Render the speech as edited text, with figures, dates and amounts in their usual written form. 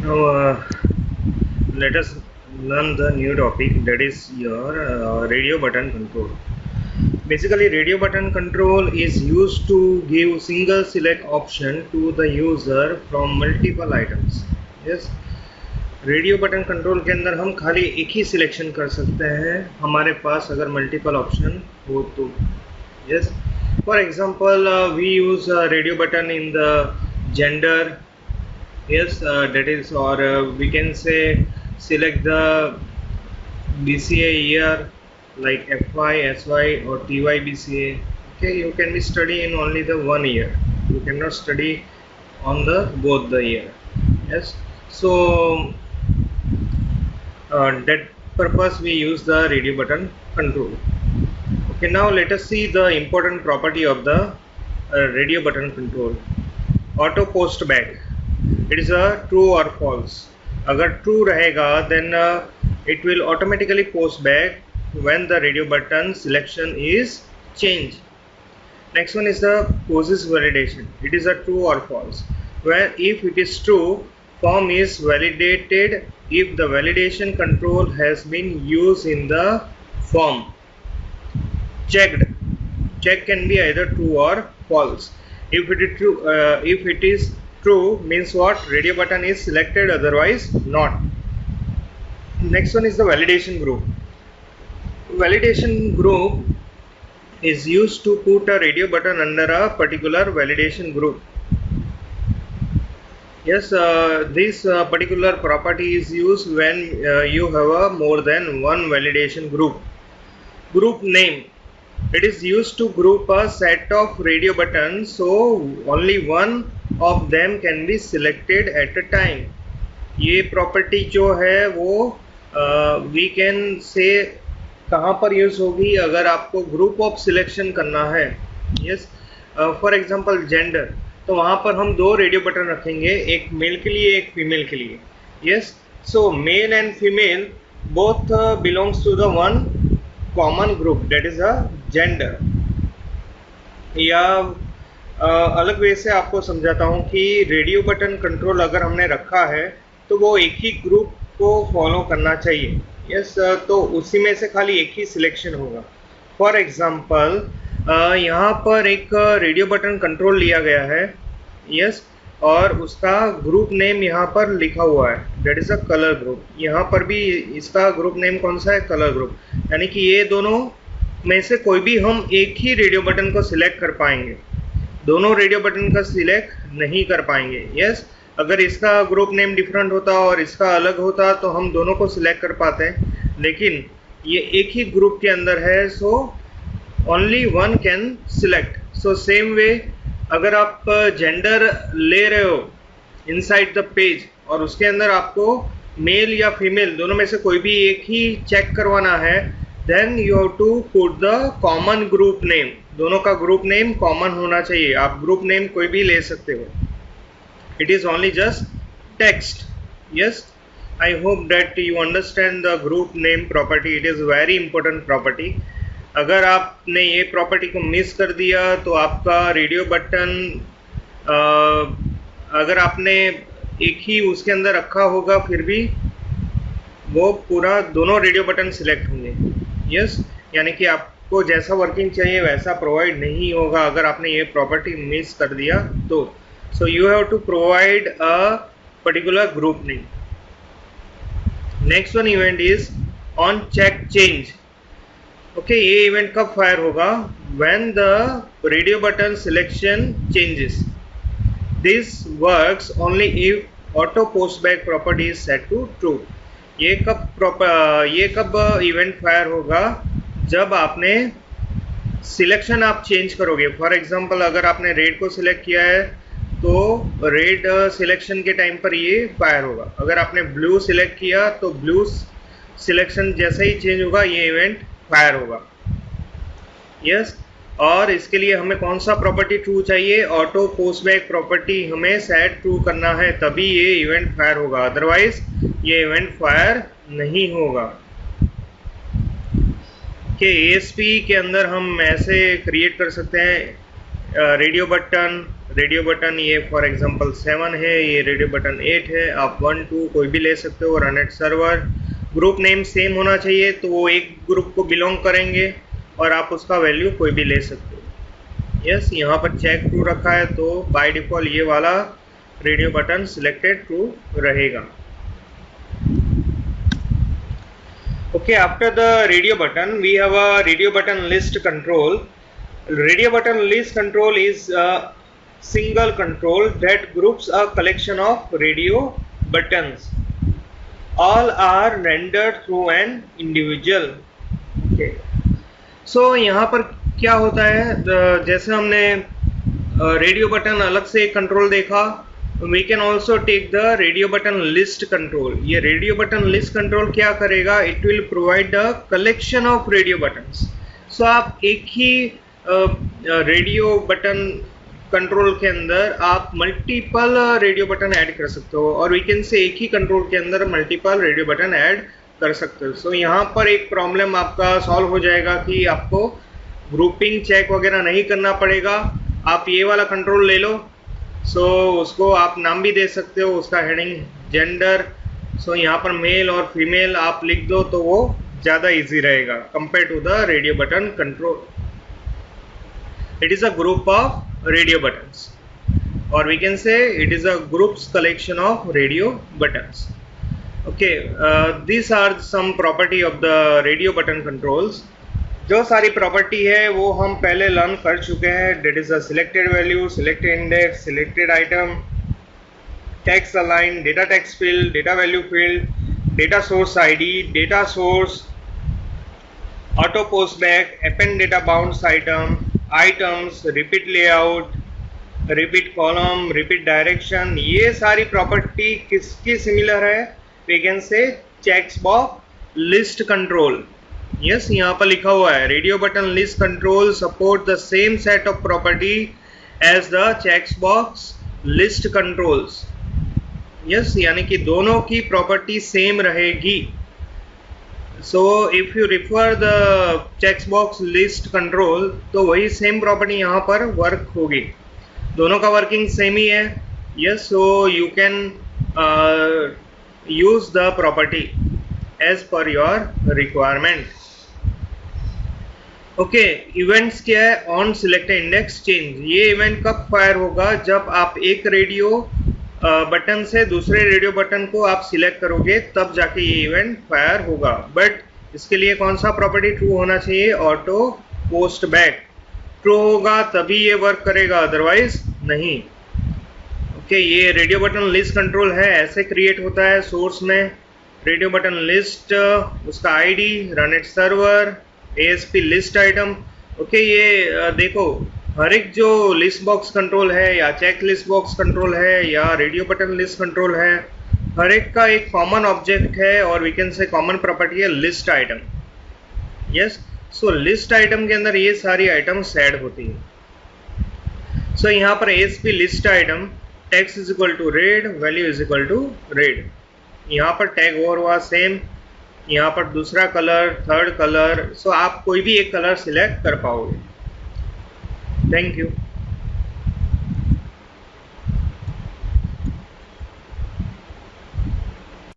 Now, let us learn the new topic, that is your radio button control. Basically, radio button control is used to give single select option to the user from multiple items. Yes, radio button control के अंदर हम खाली एक ही selection कर सकते हैं हमारे पास अगर मल्टीपल ऑप्शन हो तो. Yes, for example we use radio button in the gender. Yes, that is, or we can say select the BCA year like FY, SY or TY BCA. Okay, you can be study in only the 1 year. You cannot study on the both the year. Yes, so that purpose we use the radio button control. Okay, now let us see the important property of the radio button control. Auto post back. It is a true or false. अगर true रहेगा then it will automatically post back when the radio button selection is changed. Next one is the POSIX validation. It is a true or false. Where if it is true, form is validated if the validation control has been used in the form. Checked. Check can be either true or false. If it is true, true means what? Radio button is selected, otherwise not. Next one is the validation group. Validation group is used to put a radio button under a particular validation group. Yes, this particular property is used when you have a more than one validation group. Group name. It is used to group a set of radio buttons, so only one of them can be selected at a time. ये property जो है वो we can say कहाँ पर use होगी अगर आपको group of selection करना है. यस, फॉर एग्जांपल जेंडर, तो वहाँ पर हम दो रेडियो बटन रखेंगे, एक मेल के लिए एक फीमेल के लिए. Yes, so male and female both belongs to the one common group, that is a gender. या अलग वे से आपको समझाता हूँ कि रेडियो बटन कंट्रोल अगर हमने रखा है तो वो एक ही ग्रुप को फॉलो करना चाहिए. यस, तो उसी में से खाली एक ही सिलेक्शन होगा. फॉर एग्जांपल यहाँ पर एक रेडियो बटन कंट्रोल लिया गया है. यस, और उसका ग्रुप नेम यहाँ पर लिखा हुआ है, that is a colour group. यहाँ पर भी इसका ग्रुप नेम कौन सा है? Colour group. यानी कि ये दोनों में से कोई भी हम एक ही रेडियो बटन को सिलेक्ट कर पाएंगे, दोनों रेडियो बटन का सिलेक्ट नहीं कर पाएंगे. यस, अगर इसका ग्रुप नेम डिफरेंट होता और इसका अलग होता तो हम दोनों को सिलेक्ट कर पाते हैं, लेकिन ये एक ही ग्रुप के अंदर है, so only one can select. So same way अगर आप जेंडर ले रहे हो इनसाइड द पेज और उसके अंदर आपको मेल या फीमेल दोनों में से कोई भी एक ही चेक करवाना है, then you have to put the common group name. दोनों का ग्रुप नेम कॉमन होना चाहिए. आप ग्रुप नेम कोई भी ले सकते हो. It is only just text. Yes, I hope that you understand the group name property. It is very important property. अगर आपने ये प्रॉपर्टी को मिस कर दिया तो आपका रेडियो बटन अगर आपने एक ही उसके अंदर रखा होगा फिर भी वो पूरा दोनों रेडियो बटन सिलेक्ट होंगे. यस, यानी कि आपको जैसा वर्किंग चाहिए वैसा प्रोवाइड नहीं होगा अगर आपने ये प्रॉपर्टी मिस कर दिया तो. So you have to provide a particular group name. Next one event is on check change. Okay, ये इवेंट कब फायर होगा? When the radio button selection changes. This works only if auto post back property is set to true. ये कब event fire होगा? जब आपने selection आप change करोगे. फॉर एग्जांपल अगर आपने रेड को सिलेक्ट किया है तो रेड सिलेक्शन के टाइम पर ये फायर होगा. अगर आपने ब्लू सिलेक्ट किया तो ब्लू सिलेक्शन जैसे ही चेंज होगा ये इवेंट फायर होगा. यस, और इसके लिए हमें कौन सा प्रॉपर्टी ट्रू चाहिए? ऑटो पोस्ट बैक प्रॉपर्टी हमें सेट ट्रू करना है, तभी ये इवेंट फायर होगा, अदरवाइज ये इवेंट फायर नहीं होगा. ASP के अंदर हम ऐसे क्रिएट कर सकते हैं रेडियो बटन रेडियो बटन ये फॉर एग्जांपल 7 है, ये रेडियो बटन 8 है, आप 1 2 कोई भी ले सकते हो। Run at server, group name same होना चाहिए, तो वो एक ग्रुप को बिलोंग करेंगे और आप उसका वैल्यू कोई भी ले सकते हो। यस, यहाँ पर चेक ट्रू रखा है तो बाय डिफॉल्ट ये वाला रेडियो बटन सिलेक्टेड ट्रू रहेगा। Okay, after the radio button, we have a radio button list control. Radio button list control is a single control that groups a collection of radio buttons. All are rendered through an individual. Okay. So यहाँ पर क्या होता है, जैसे हमने radio button अलग से एक कंट्रोल देखा, we can also take the radio button list control. ये radio button list control क्या करेगा, it will provide a collection of radio buttons. So आप एक ही रेडियो बटन कंट्रोल के अंदर आप मल्टीपल रेडियो बटन ऐड कर सकते हो, और वी कैन से एक ही कंट्रोल के अंदर मल्टीपल रेडियो बटन ऐड कर सकते हो। सो यहाँ पर एक प्रॉब्लम आपका सॉल्व हो जाएगा कि आपको ग्रुपिंग चेक वगैरह नहीं करना पड़ेगा। आप ये वाला कंट्रोल ले लो, सो उसको आप नाम भी दे सकते हो, उसका हेडिंग जेंडर, सो यहाँ पर मेल और फीमेल आप लिख दो तो वो ज़्यादा इजी रहेगा compare to the radio button control. It is a group of radio buttons, और we can say it is a groups collection of radio buttons. Okay, this are some property of the radio button controls. जो सारी property है वो हम पहले learn कर चुके हैं। That is a selected value, selected index, selected item, text align, data text field, data value field, data source ID, data source, auto post back, append data bounds item, items, repeat layout, repeat column, repeat direction. ये सारी property किसकी similar है, we can say checks box list control. Yes, यहाँ पर लिखा हुआ है radio button list control support the same set of property as the checks box list controls. Yes, यानी कि दोनों की प्रॉपर्टी सेम रहेगी। So if you refer the checks box list control तो वही सेम प्रॉपर्टी यहाँ पर वर्क होगी, दोनों का वर्किंग सेम ही है। Yes, so you can use the property as per your requirement. Okay, events क्या है, ऑन सिलेक्टेड इंडेक्स चेंज। ये इवेंट कब फायर होगा, जब आप एक रेडियो बटन से दूसरे रेडियो बटन को आप सिलेक्ट करोगे तब जाके ये इवेंट फायर होगा। बट इसके लिए कौन सा प्रॉपर्टी ट्रू होना चाहिए, ऑटो पोस्ट बैक ट्रू होगा तभी ये वर्क करेगा, अदरवाइज नहीं। ओके, ये रेडियो बटन लिस्ट कंट्रोल है, ऐसे क्रिएट होता है सोर्स में। रेडियो बटन लिस्ट, उसका ID, run at server, ASP list item. Okay, ये देखो हर एक जो लिस्ट बॉक्स कंट्रोल है या चेक लिस्ट बॉक्स कंट्रोल है या रेडियो बटन लिस्ट कंट्रोल है, हर एक का एक कॉमन ऑब्जेक्ट है और we can say common property है list item. Yes, so list item के अंदर ये सारी आइटम्स ऐड होती है। सो यहाँ पर ASP list item text is equal to red, value is equal to red. यहाँ पर टैग और हुआ सेम, यहाँ पर दूसरा कलर, थर्ड कलर, सो आप कोई भी एक कलर सिलेक्ट कर पाओगे। Thank you.